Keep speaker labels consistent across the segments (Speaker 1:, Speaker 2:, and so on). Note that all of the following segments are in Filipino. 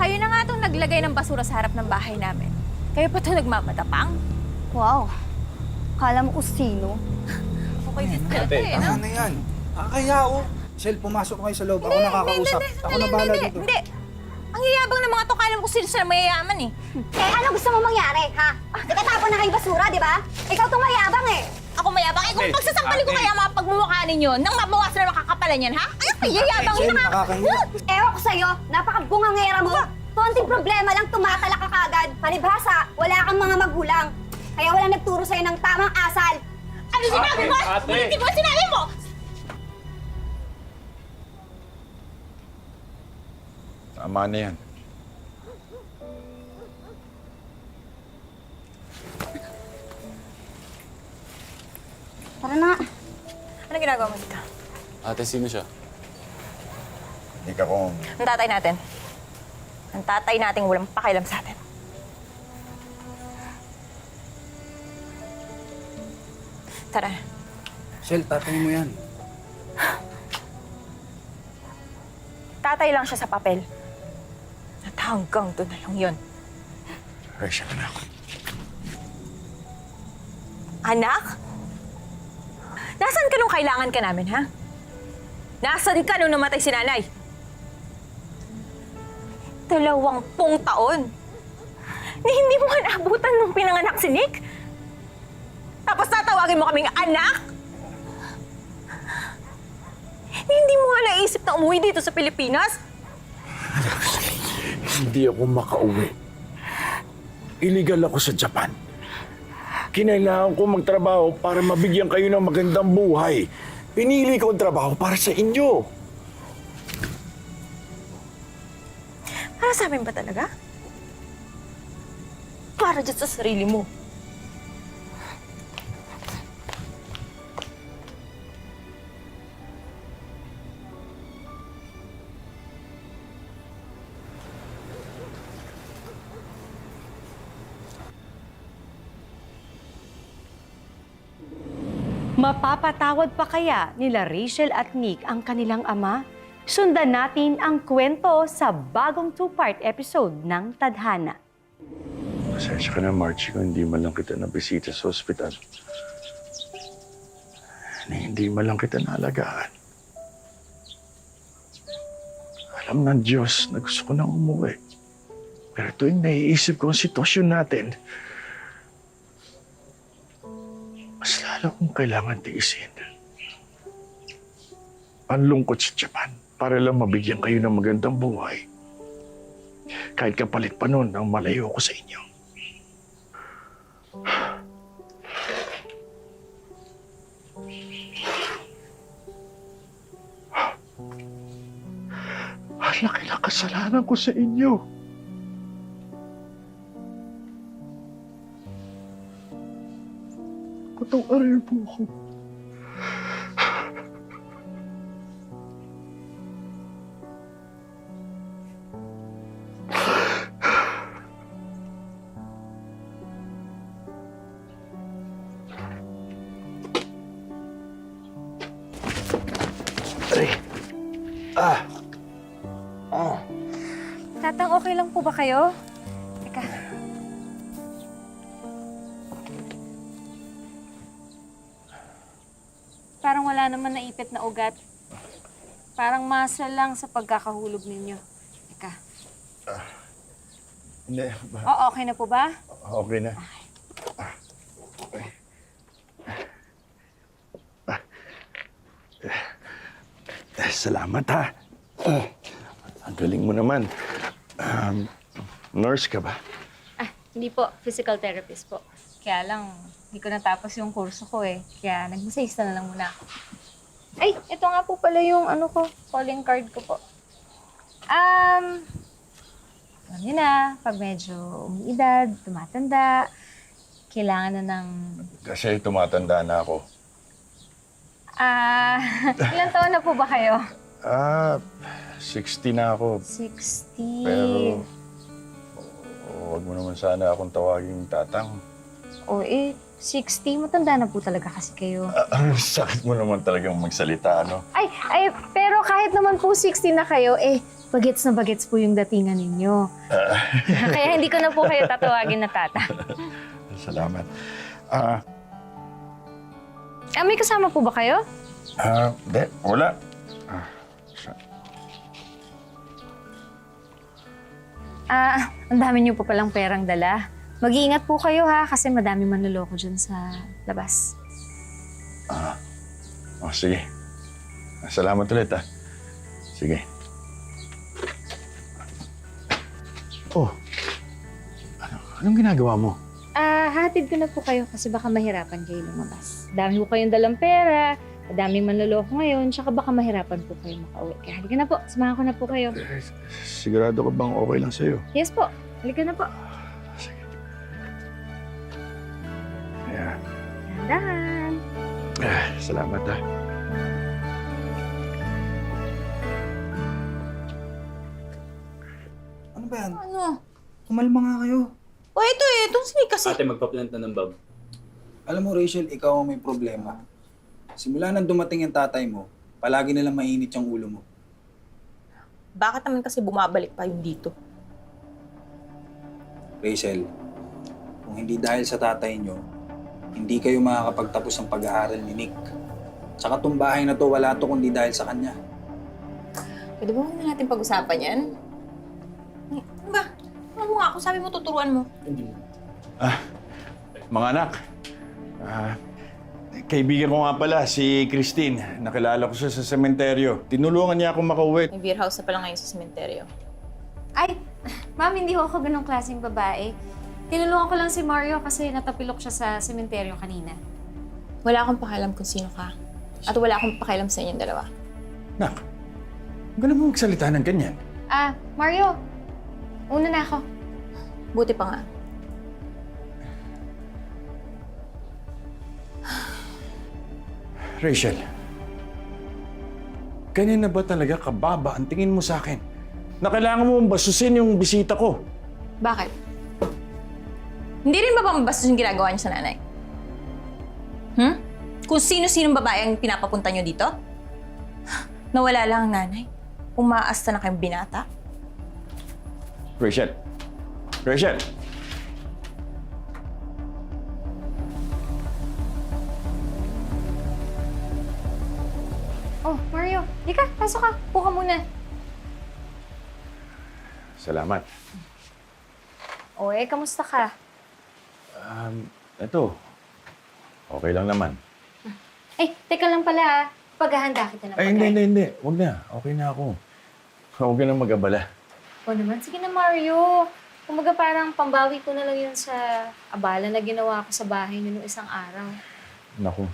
Speaker 1: Kayo na nga itong naglagay ng basura sa harap ng bahay namin. Kayo pa ito nagmamatapang.
Speaker 2: Wow. Kala mo kung sino?
Speaker 1: Okay din pala ito eh, no?
Speaker 3: Ano yan? Kaya Shell, pumasok kayo sa loob. Ako nakakausap. Ako na bahala dito.
Speaker 1: Hindi. Ang yayabang ng mga to, kala mo kung sino sila mayayaman eh.
Speaker 2: Eh, ano gusto mo mangyari, ha? Nakatapon na kayong basura, di ba? Ikaw itong mayabang eh.
Speaker 1: Ako mayabang. Eh, kung pagsasangkali ko kaya mga pagmumukha ninyo, nang mabawas na makakapalan yan, ha? Ay, ang yayabang
Speaker 3: Shell,
Speaker 1: yun, ha?
Speaker 3: nakakahiya.
Speaker 2: Ewan ko sa'yo, napakabungangera mo. Konting problema lang, tumatala ka kagad. Palibhasa, wala kang mga magulang. Kaya wala nagturo sa'yo ng tamang asal.
Speaker 1: Ano sinabi mo? Ulitin mo ang sinabi mo!
Speaker 4: Tama na yan.
Speaker 2: Tara na nga.
Speaker 1: Ano ginagawa mo dito?
Speaker 5: Ate, sino siya?
Speaker 4: Hindi ka kung...
Speaker 1: Ang tatay natin. Ang tatay nating walang pakialam sa atin. Tara.
Speaker 3: Shell, tatay mo yan.
Speaker 1: Tatay lang siya sa papel. At hanggang doon na lang yun.
Speaker 4: Rachel, anak.
Speaker 1: Anak? Nasaan ka nung kailangan ka namin, ha? Nasaan ka nung namatay si nanay? 20 taon. Na hindi mo nga naabutan nung pinanganak si Nick? Tapos tatawagin mo kaming anak? Na hindi mo nga naisip na umuwi dito sa Pilipinas?
Speaker 6: Hindi ako makauwi. Illegal ako sa Japan. Kinailangan ko magtrabaho para mabigyan kayo ng magandang buhay. Pinili ko ang trabaho para sa inyo.
Speaker 1: Para sa amin ba talaga? Para dyan sa sarili mo.
Speaker 7: Mapapatawad pa kaya nila Rachel at Nick ang kanilang ama? Sundan natin ang kwento sa bagong 2-part episode ng Tadhana.
Speaker 6: Pasensya ka na, Margie, kung hindi man lang kita nabisita sa ospital. Hindi man lang kita naalagaan. Alam ng Diyos na gusto ko nang umuwi. Pero tuwing naiisip ko ang sitwasyon natin, mas lalo kong kailangan tiisin. Ang lungkot sa Japan para lang mabigyan kayo ng magandang buhay. Kahit kapalit pa nun ang malayo ko sa inyo. Ang laki ng kasalanan ko sa inyo. Patawarin po ako.
Speaker 1: Tatang, okay lang po ba kayo? Teka.
Speaker 8: Parang wala naman naipit na ugat. Parang masa lang sa pagkakahulog ninyo. Teka.
Speaker 6: Hindi.
Speaker 8: Oo, okay na po ba?
Speaker 6: Okay na. Salamat, ha. Ang galing mo naman. Nurse ka ba?
Speaker 8: Hindi po. Physical therapist po. Kaya lang, hindi ko natapos yung kurso ko eh. Kaya nag-masayista na lang muna ako. Ay, ito nga po pala yung calling card ko po. Alam niyo na, pag medyo umiidad, tumatanda, kailangan na ng...
Speaker 6: Kasi tumatanda na ako.
Speaker 8: Ilang taon na po ba kayo?
Speaker 6: 60 na ako.
Speaker 8: 60.
Speaker 6: Pero, huwag mo naman sana akong tawaging tatang.
Speaker 8: O 60, matanda na po talaga kasi kayo.
Speaker 6: Ang sakit mo naman talagang magsalita, ano?
Speaker 8: Ay, pero kahit naman po 60 na kayo, bagets na bagets po yung datingan ninyo. Kaya hindi ko na po kayo tatawagin na tata.
Speaker 6: Salamat.
Speaker 8: May kasama po ba kayo?
Speaker 6: Hindi. Wala.
Speaker 8: Ang dami niyo po palang perang dala. Mag-iingat po kayo ha, kasi madami manloloko dyan sa labas.
Speaker 6: Sige. Salamat ulit, Sige. Anong ginagawa mo?
Speaker 8: Hatid ko na po kayo kasi baka mahirapan kayo lumabas. Dami po kayong dalang pera, madaming manloloko ngayon, tsaka baka mahirapan po kayo makauwi. Kaya halika na po, samahan ko na po kayo.
Speaker 6: Sigurado ka bang okay lang sa'yo?
Speaker 8: Yes po, halika na po.
Speaker 6: Sige. Yeah.
Speaker 8: Dahan.
Speaker 6: Salamat,
Speaker 3: Ano ba yan?
Speaker 1: Ano?
Speaker 3: Kumalma nga kayo.
Speaker 1: O itong sinig kasi.
Speaker 5: Ate, magpa-plant na ng bulb.
Speaker 3: Alam mo, Rachel, ikaw ang may problema. Simula nang dumating ang tatay mo, palagi nalang mainit yung ulo mo.
Speaker 1: Bakit naman kasi bumabalik pa yung dito?
Speaker 3: Rachel, kung hindi dahil sa tatay nyo, hindi kayo makakapagtapos ng pag-aaral ni Nick. Tsaka tong bahay na to, wala to kundi dahil sa kanya.
Speaker 1: Pwede ba huwag na natin pag-usapan yan? Ano ba? Ano mo nga ako? Sabi mo tuturuan mo.
Speaker 6: Mga anak, kaibigan ko nga pala, si Christine. Nakilala ko siya sa sementeryo. Tinulungan niya akong makauwi.
Speaker 1: May beer house na pala ngayon sa sementeryo.
Speaker 8: Ay, ma'am, hindi ako ganong klaseng babae. Tinulungan ko lang si Mario kasi natapilok siya sa sementeryo kanina.
Speaker 1: Wala akong pakialam kung sino ka. At wala akong pakialam sa inyong dalawa.
Speaker 6: Nak, huwag ka naman magsalita ng ganyan.
Speaker 8: Mario, una na ako.
Speaker 1: Buti pa nga.
Speaker 6: Rachel, ganyan na ba talaga kababa ang tingin mo sa akin? Na kailangan mo basusin yung bisita ko.
Speaker 1: Bakit? Hindi rin ba pambastos yung ginagawa niyo sa nanay? Kung sino-sinong babae ang pinapapunta niyo dito? Nawala lang ang nanay. Umaasta na kayong binata.
Speaker 6: Rachel! Rachel!
Speaker 8: Oh, Mario, di ka, pasok ka. Puka muna.
Speaker 6: Salamat.
Speaker 8: Kamusta ka?
Speaker 6: Ito. Okay lang naman.
Speaker 8: Teka lang pala ha. Paghahanda kita ng
Speaker 6: Ay, hindi. Huwag na. Okay na ako. Huwag ka na mag-abala.
Speaker 8: O naman, sige na Mario. Kumaga parang pambawi ko na lang yun sa abala na ginawa ko sa bahay niyo nung isang araw.
Speaker 6: Naku.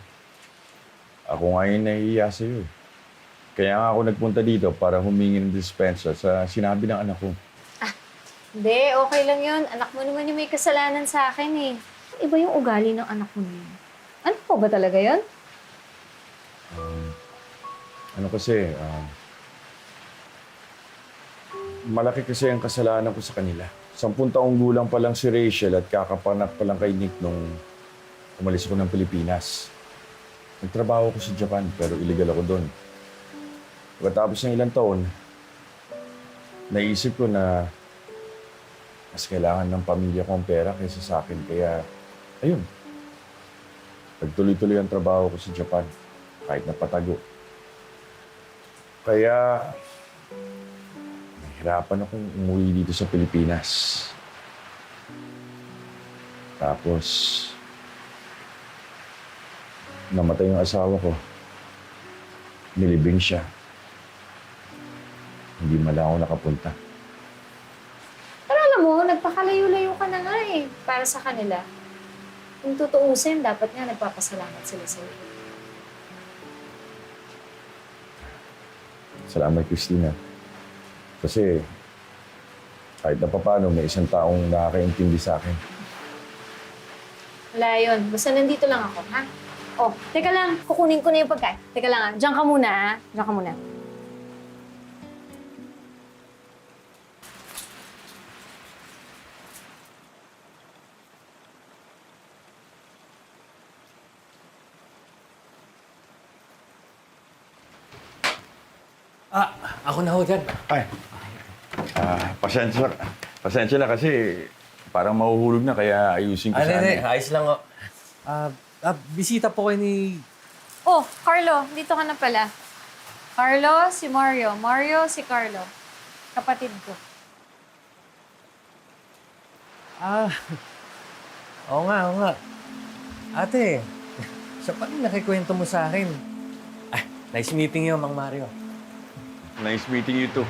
Speaker 6: Ako nga yung nahihiya sa'yo. Kaya nga ako nagpunta dito para humingi ng dispensa sa sinabi ng anak ko.
Speaker 8: Hindi, okay lang yun. Anak mo naman yung may kasalanan sa akin eh. Iba yung ugali ng anak mo niya. Ano po ba talaga yun?
Speaker 6: Ano kasi, malaki kasi ang kasalanan ko sa kanila. 10 taong gulang pa lang si Rachel at kakapanak pa lang kay Nick nung umalis ako ng Pilipinas. Nagtrabaho ko sa Japan pero illegal ako doon. Pagkatapos ng ilang taon, naisip ko na mas kailangan ng pamilya ko ang pera kaysa sa akin. Kaya, ayun. Nagtuloy-tuloy ang trabaho ko sa Japan kahit napatago. Kaya, nahihirapan akong umuwi dito sa Pilipinas. Tapos, namatay yung asawa ko. Nilibing siya. Hindi man lang ako nakapunta.
Speaker 8: Pero alam mo, nagpakalayo-layo ka na nga eh, para sa kanila. Kung tutuusin, dapat nga nagpapasalamat sila sa iyo.
Speaker 6: Salamat, Christina. Kasi, kahit na papaano, may isang taong nakakaintindi sa akin.
Speaker 8: Wala yun. Basta nandito lang ako, ha? Oh, teka lang. Kukunin ko na yung pagkain. Teka lang, ha? Diyan ka muna, ha? Diyan ka muna.
Speaker 5: Ako na ho dyan.
Speaker 4: Ay. Pasensya na kasi parang mahuhulog na kaya ayusin ko sana.
Speaker 5: Hindi. Ayos lang ho. Bisita po kayo ni...
Speaker 8: Oh, Carlo, dito ka na pala. Carlo, si Mario. Mario, si Carlo. Kapatid ko.
Speaker 5: Oo nga. Ate, siya pa rin nakikwento mo sa akin. Nice meeting you, Mang Mario.
Speaker 4: Nice meeting you too.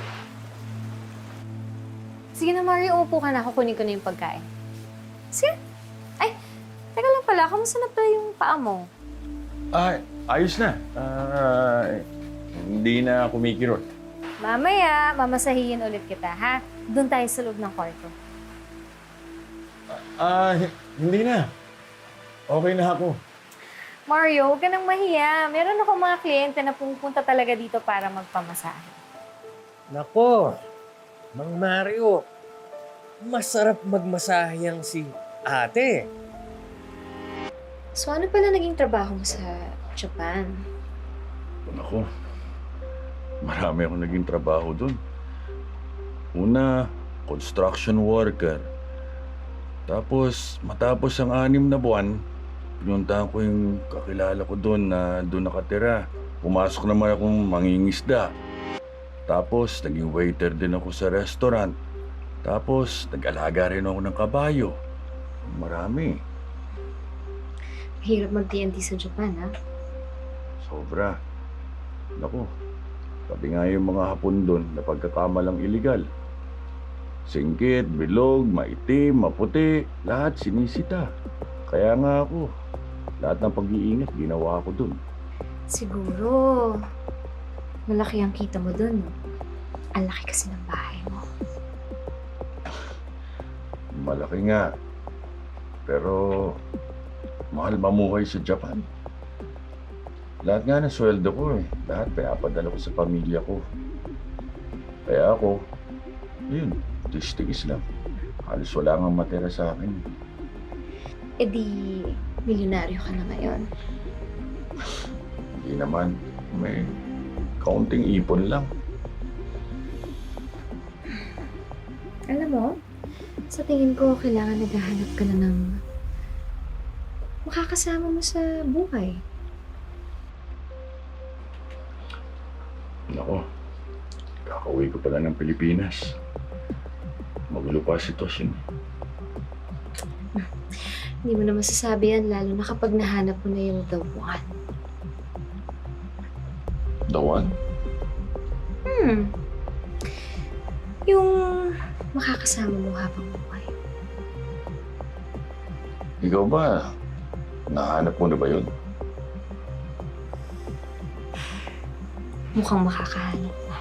Speaker 8: Sige na, Mario, umupo ka na. Kukunin ko na yung pagkain. Sige. Ay, teka lang pala. Kamusta na pala yung paa mo?
Speaker 4: Ayos na. Hindi na kumikirot.
Speaker 8: Mamaya, mamasahihin ulit kita, ha? Doon tayo sa loob ng kwarto.
Speaker 4: Hindi na. Okay na ako.
Speaker 8: Mario, huwag ka nang mahiya. Meron akong mga kliyente na pupunta talaga dito para magpamasahe.
Speaker 5: Nako, Mang Mario, masarap magmasahayang si ate.
Speaker 8: So ano pala naging trabaho mo sa Japan?
Speaker 4: Ako, marami akong naging trabaho dun. Una, construction worker. Tapos, matapos ang 6 na buwan, pinuntahan ko yung kakilala ko doon na doon nakatira. Pumasok naman akong mangingisda. Tapos, naging waiter din ako sa restaurant. Tapos, nag-alaga rin ako ng kabayo. Marami.
Speaker 8: Mahirap mag-TNT sa Japan, ha?
Speaker 4: Sobra. Naku, sabi nga yung mga Hapon doon na pagkakamalang iligal. Singkit, bilog, maitim, maputi, lahat sinisita. Kaya nga ako, lahat ng pag-iingat ginawa ko doon.
Speaker 8: Siguro, malaki ang kita mo dun. Ang laki kasi ng bahay mo.
Speaker 4: Malaki nga. Pero mahal mamuhay sa Japan. Lahat nga ng sweldo ko lahat pinapadala ko sa pamilya ko. Kaya ako, yun, tigis lang. Halos wala nga matira sa akin.
Speaker 8: E di, milyonaryo ka na ngayon.
Speaker 4: Hindi naman, may kaunting ipon lang.
Speaker 8: Alam mo, sa tingin ko, kailangan naghahanap ka na ng makakasama mo sa buhay.
Speaker 4: Nako, kakauwi ko pala ng Pilipinas. Magulo pa ang sitwasyon.
Speaker 8: Hindi mo na masasabi yan, lalo na kapag nahanap mo na yung the one.
Speaker 4: The one?
Speaker 8: Yung makakasama mo habang buhay.
Speaker 4: Ikaw ba, nahanap mo na ba yun?
Speaker 8: Mukhang makakahanap na.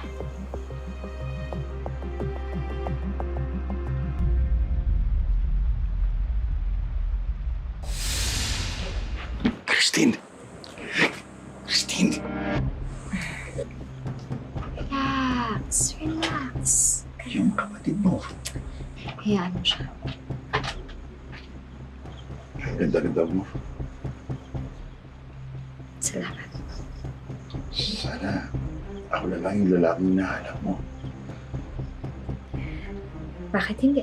Speaker 4: Christine! Christine!
Speaker 8: Relax.
Speaker 4: Yung kapatid mo.
Speaker 8: Hayaan mo siya.
Speaker 4: Ang ganda-ganda mo.
Speaker 8: Salamat.
Speaker 4: Sana ako na lang yung lalaking hinahanap mo.
Speaker 8: Bakit hindi?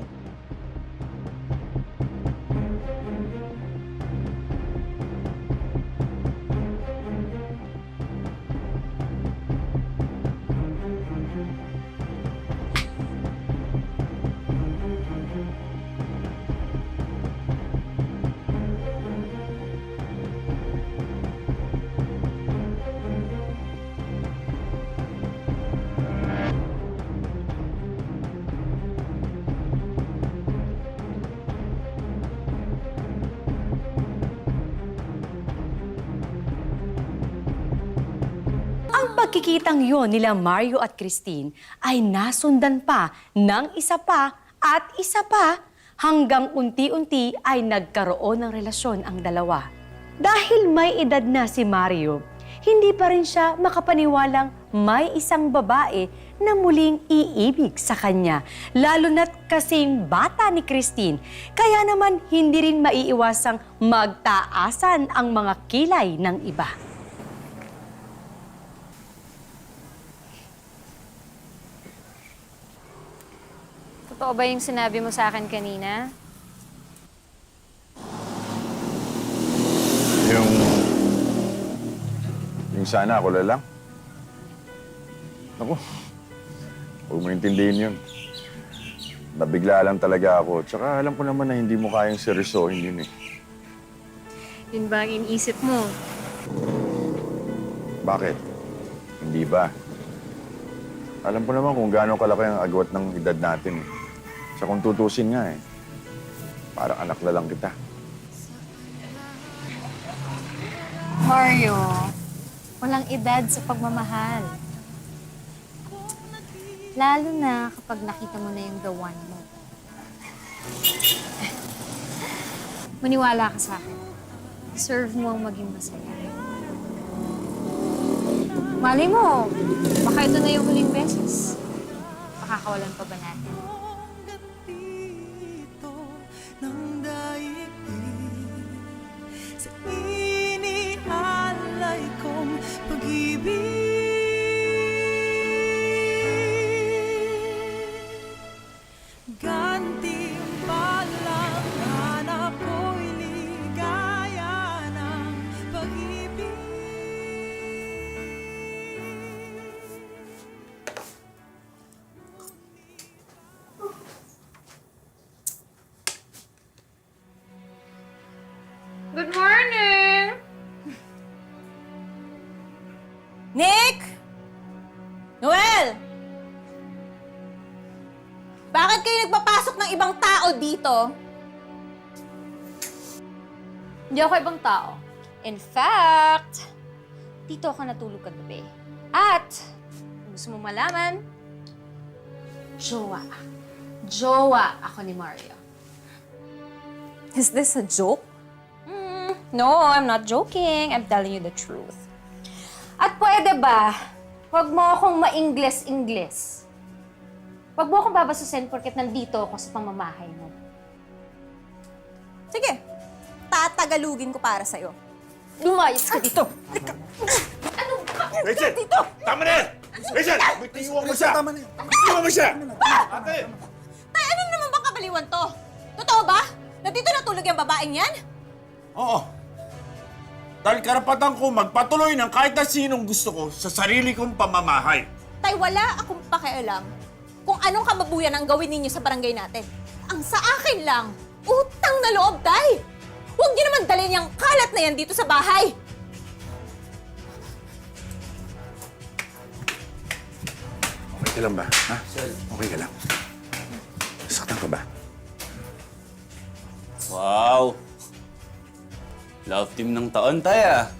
Speaker 7: Ang pagkikitang yon nila Mario at Christine ay nasundan pa ng isa pa at isa pa hanggang unti-unti ay nagkaroon ng relasyon ang dalawa. Dahil may edad na si Mario, hindi pa rin siya makapaniwalang may isang babae na muling iibig sa kanya, lalo na't kasing bata ni Christine. Kaya naman hindi rin maiiwasang magtaasan ang mga kilay ng iba.
Speaker 8: Totoo ba yung sinabi mo sa akin kanina?
Speaker 6: Yung sana ako lang. Naku, huwag mo intindihin yun. Nabigla lang talaga ako. Tsaka alam ko naman na hindi mo kayang seryosohin yun eh.
Speaker 8: Yun ba ang iniisip mo?
Speaker 6: Bakit? Hindi ba? Alam ko naman kung gaano kalaki ang agwat ng edad natin eh. Sa kung tutusin nga eh. Parang anak na lang kita.
Speaker 8: Mario, walang edad sa pagmamahal. Lalo na kapag nakita mo na yung the one mo. Maniwala ka sa akin. Deserve mo ang maging masaya. Malay mo, baka ito na yung huling beses. Pakakawalan pa ba natin?
Speaker 9: Sa inialay kong pag-ibig. Gantimpalang hanap ko'y ligaya ng pag-ibig.
Speaker 8: Good morning!
Speaker 1: Nick! Noel! Bakit kayo nagpapasok ng ibang tao dito?
Speaker 8: Hindi ako ibang tao. In fact, dito ako natulog kagabi. At, kung gusto mo malaman, jowa. Jowa ako ni Mario.
Speaker 1: Is this a joke?
Speaker 8: No, I'm not joking. I'm telling you the truth. At pwede ba, huwag mo akong ma-Ingles-Ingles. Huwag mo akong babasusin porket nandito ako sa pamamahay mo.
Speaker 1: Sige, tatagalugin ko para sa'yo.
Speaker 8: Lumayas ka dito.
Speaker 6: Rachel! Tama na yan! Rachel! Bitiwan mo siya! Bitiwan mo siya! Ate!
Speaker 1: Tay, ano naman bang kabaliwan to? Totoo ba? Na dito natulog yung babaeng yan?
Speaker 6: Oo. Dahil karapatan ko magpatuloy ng kahit na sinong gusto ko sa sarili kong pamamahay.
Speaker 1: Tay, wala akong pakialam kung anong kamabuyan ang gawin ninyo sa barangay natin. Ang sa akin lang, utang na loob, Tay! Huwag niyo naman dalhin yung kalat na yan dito sa bahay!
Speaker 6: Okay ka lang ba? Ha? Okay ka lang? Saktan ka ba?
Speaker 10: Wow! Love team ng taon tayo ah.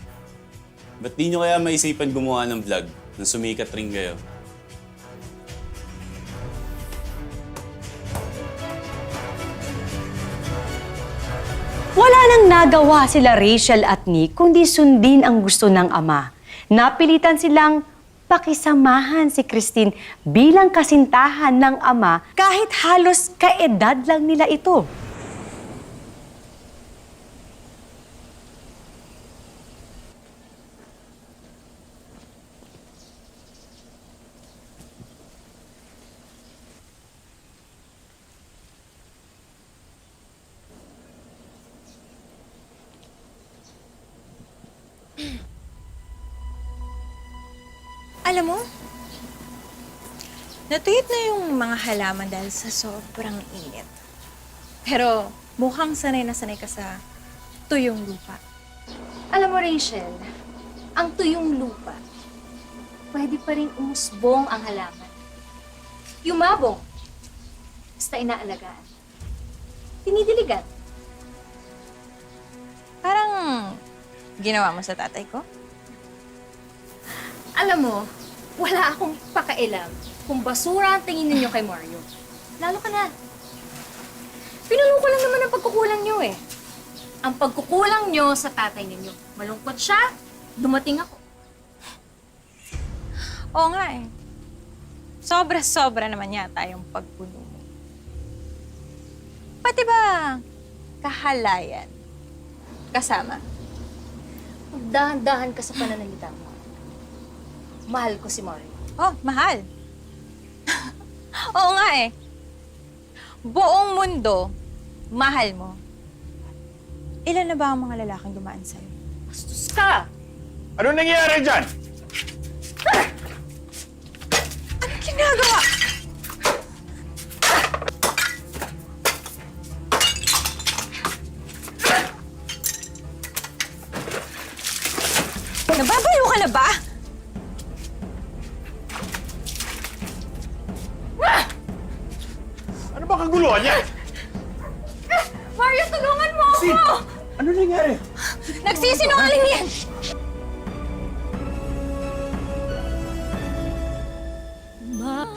Speaker 10: Ba't di nyo kaya maisipan gumawa ng vlog nang sumikat rin kayo?
Speaker 7: Wala nang nagawa sila Rachel at Nick kundi sundin ang gusto ng ama. Napilitan silang pakisamahan si Christine bilang kasintahan ng ama kahit halos kaedad lang nila ito.
Speaker 1: Alam mo, natuyot na yung mga halaman dahil sa sobrang init. Pero mukhang sanay na sanay ka sa tuyong lupa.
Speaker 8: Alam mo, Rachel, ang tuyong lupa, pwede pa rin umusbong ang halaman. Yumabong, basta inaalagaan. Tinidiligan.
Speaker 1: Parang ginawa mo sa tatay ko?
Speaker 8: Alam mo, wala akong pakailam kung basura ang tingin ninyo kay Mario. Lalo ka na. Pinuno ko lang naman ang pagkukulang nyo eh. Ang pagkukulang nyo sa tatay ninyo. Malungkot siya, dumating ako.
Speaker 1: Oo nga eh. Sobra-sobra naman yata yung pagpuno mo. Pati ba kahalayan kasama?
Speaker 8: Dahan-dahan ka sa pananalita mo. Mahal ko si Mario.
Speaker 1: Oh, mahal. Oo nga eh. buong mundo, mahal mo. Ilan na ba ang mga lalaking dumaan sa'yo?
Speaker 8: Bastos ka!
Speaker 6: Ano nangyayari dyan?
Speaker 1: Anong ginagawa? Nababalo ka na ba?
Speaker 6: Ano ba kaguluhan niya?
Speaker 1: Mario, tulungan mo ako!
Speaker 6: Ano nangyari?
Speaker 1: Nagsisinungaling yan!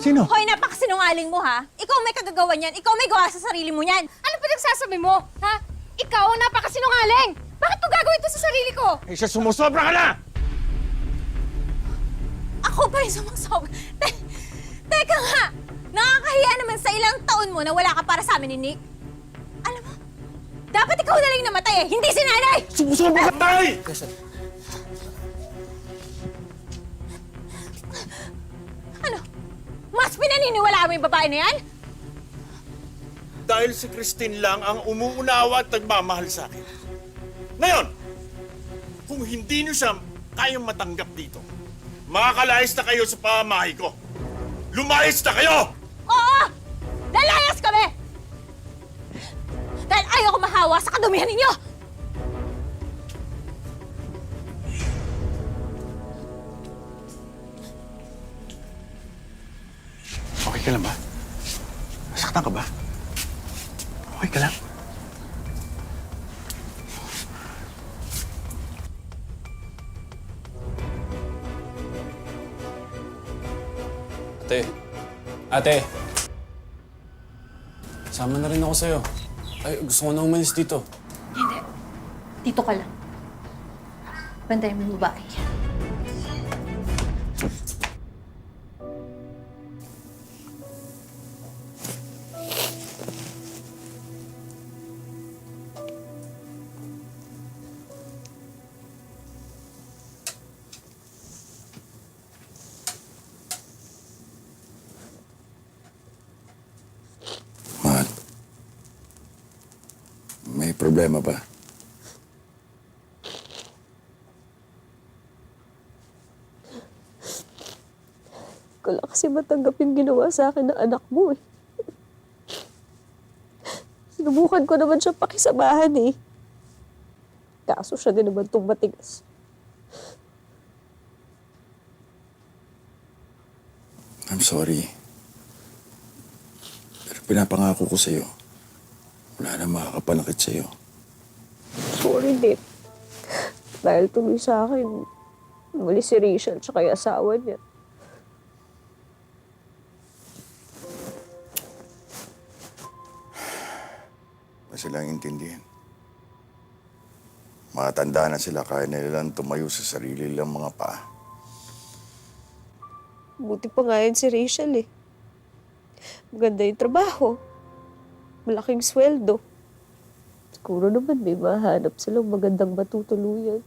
Speaker 6: Sino?
Speaker 1: Hoy, napakasinungaling mo ha! Ikaw may kagagawa niyan, ikaw may gawa sa sarili mo niyan!
Speaker 8: Ano pa nagsasabi mo? Ha? Ikaw ang napakasinungaling! Bakit mo gagawin to sa sarili ko?
Speaker 6: Eh, siya sumusobra ka na!
Speaker 1: Ako pa yung sumasabi. Teka nga! Nakakahiya naman sa ilang taon mo na wala ka para sa amin ni Nick. Alam mo, dapat ikaw na lang namatay eh, hindi si nanay!
Speaker 6: Sumusobra ka, tay!
Speaker 1: Ano? Mas pinaniniwala mo yung babae na yan?
Speaker 6: Dahil si Christine lang ang umuunawa at nagmamahal sa akin. Ngayon, kung hindi niyo siya kayang matanggap dito, makakalayas na kayo sa pamamahay ko. Lumayas na kayo!
Speaker 1: Oo! Lalayas kami! Dahil ayaw ko mahawa sa kadumihan ninyo!
Speaker 6: Okay ka lang ba? Nasaktan ka ba? Okay ka lang?
Speaker 10: Ate. Ate. Sama na rin ako sa'yo. Ay, gusto ko na umalis dito.
Speaker 1: Hindi. Dito ka lang. Bantayan mo yung babae.
Speaker 6: Mahal. May problema ba?
Speaker 11: Ko lang kasi matanggap yung ginawa sa akin ng anak mo eh. Sinubukan ko naman siya pakisamahan eh. Kaso siya din naman itong matigas.
Speaker 6: I'm sorry. Pero pinapangako ko sa'yo, wala na makakapanakit sa'yo.
Speaker 11: Sorry din. Dahil tuloy sa akin, muli si Rachel tsaka yung asawa niya.
Speaker 6: Ba silang intindihin? Matanda na sila, kaya nila lang tumayo sa sarili lang mga paa.
Speaker 11: Buti pa nga yun si Rachel eh. Maganda yung trabaho. Malaking sweldo. Siguro naman may mahanap silang magandang matutuluyan.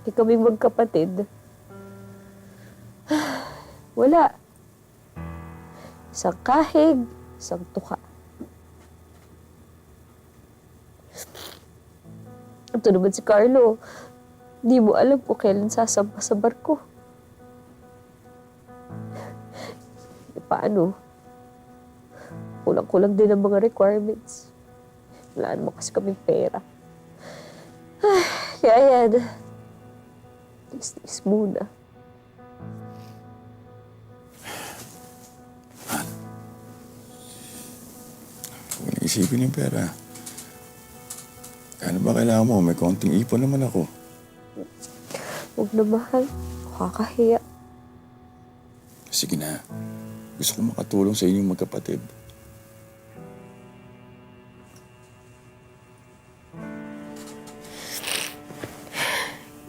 Speaker 11: Di kaming magkapatid. Wala. Isang kahig, isang tuka. Ito naman si Carlo. Di mo alam kung kailan sasampa sa barko. E paano? Kulang-kulang din ang mga requirements. Wala naman kasi kaming pera. Kaya yan. Tiis muna.
Speaker 6: Huwag na isipin yung pera. Ano ba kailangan mo? May konting ipon naman ako.
Speaker 11: Huwag na mahal. Nakakahiya.
Speaker 6: Sige na. Gusto ko makatulong sa inyong magkapatid.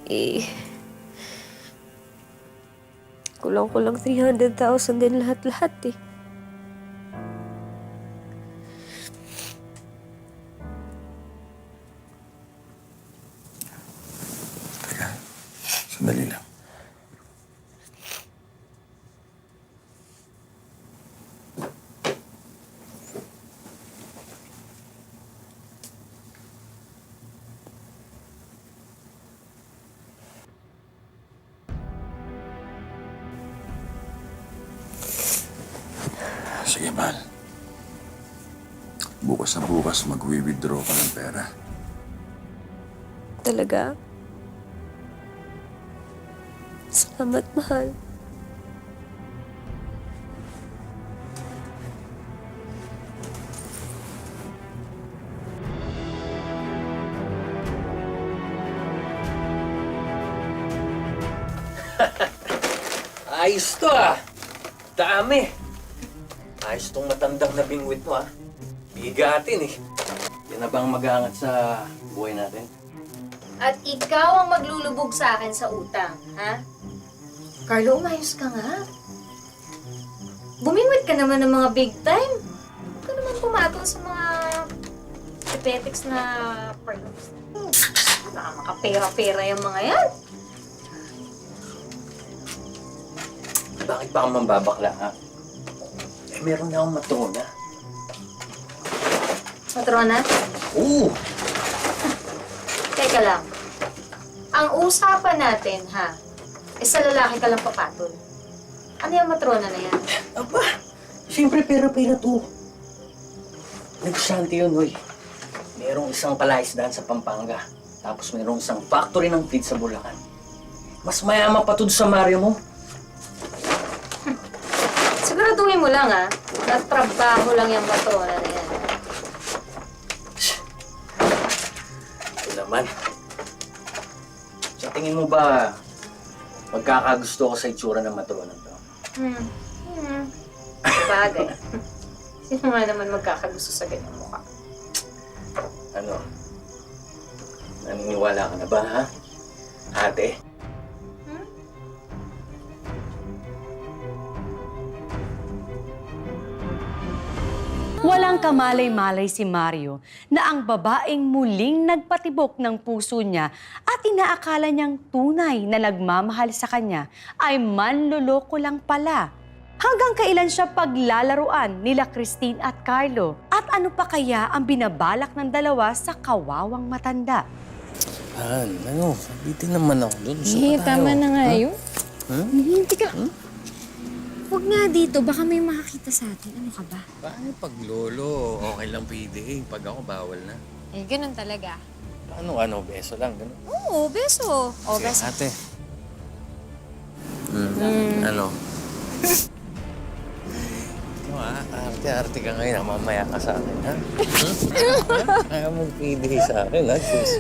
Speaker 11: Eh, kulang-kulang 300,000 din lahat-lahat eh.
Speaker 6: Teka, sandali lang. sige, mahal. Bukas na bukas, mag-withdraw ka ng pera.
Speaker 11: Talaga? Salamat, mahal.
Speaker 5: Ayos to ah. Dami. Ayos tong matandang na bingwit mo ah. Bigatin eh. Yan na bang mag-aangat sa buhay natin?
Speaker 8: At ikaw ang maglulubog sa akin sa utang, ha? Carlo, umayos ka nga. Bumingwit ka naman ng mga big time. Huwag ka naman pumatol sa mga epetics na perlos. Nakamakapera-pera yung mga yan.
Speaker 5: Bakit ba kang mambabakla ha? Eh, meron na akong matrona.
Speaker 8: Matrona?
Speaker 5: Oo!
Speaker 8: Teka lang. Ang usapan natin, ha? Eh, sa lalaki ka lang papatol. Ano yung matrona na yan?
Speaker 5: Aba, siyempre pera-pera to. Negosyante yun, hoy. Merong isang palaisdaan sa Pampanga. Tapos merong isang factory ng feed sa Bulacan. Mas mayaman pa to sa Mario mo.
Speaker 8: Siguraduhin mo lang, ha? Na trabaho lang yung matrona na yan.
Speaker 5: Ito naman. Sa tingin mo ba, magkakagusto ko sa itsura ng matrona to?
Speaker 8: Bagay. Sino nga naman magkakagusto sa ganyang mukha?
Speaker 5: Ano? Naniniwala ka na ba, ha? Ate?
Speaker 7: Walang kamalay-malay si Mario na ang babaeng muling nagpatibok ng puso niya at inaakala niyang tunay na nagmamahal sa kanya ay manloloko lang pala. Hanggang kailan siya paglalaruan nila Christine at Carlo? At ano pa kaya ang binabalak ng dalawa sa kawawang matanda?
Speaker 5: Ano? Sabitin naman ako dun.
Speaker 8: Tama na nga yun. Hindi ka. Huwag nga dito, baka may makakita sa atin. Ano ka ba?
Speaker 5: Paano pag lolo? Okay lang pwede eh. Pag ako, bawal na.
Speaker 8: Eh, ganun talaga.
Speaker 5: Ano, beso lang, gano'n.
Speaker 8: Oo, beso. O,
Speaker 5: Sige,
Speaker 8: beso.
Speaker 5: ate. Ano? Ano arte-arte ka ngayon. Mamaya ka sa akin, ha? Kaya mong pwede sa akin, ha? Sus.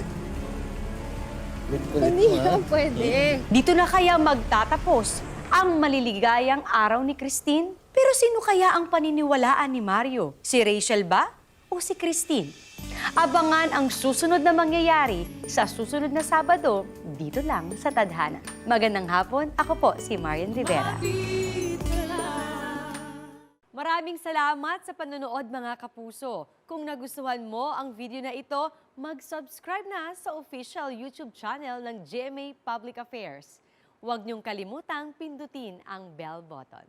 Speaker 5: Kulit-kulit mo, ha?
Speaker 8: Pwede.
Speaker 7: Dito na kaya magtatapos ang maliligayang araw ni Christine? Pero sino kaya ang paniniwalaan ni Mario? Si Rachel ba o si Christine? Abangan ang susunod na mangyayari sa susunod na Sabado dito lang sa Tadhana. Magandang hapon, ako po si Marian Rivera. Maraming salamat sa panonood mga kapuso. Kung nagustuhan mo ang video na ito, mag-subscribe na sa official YouTube channel ng GMA Public Affairs. Huwag niyong kalimutang pindutin ang bell button.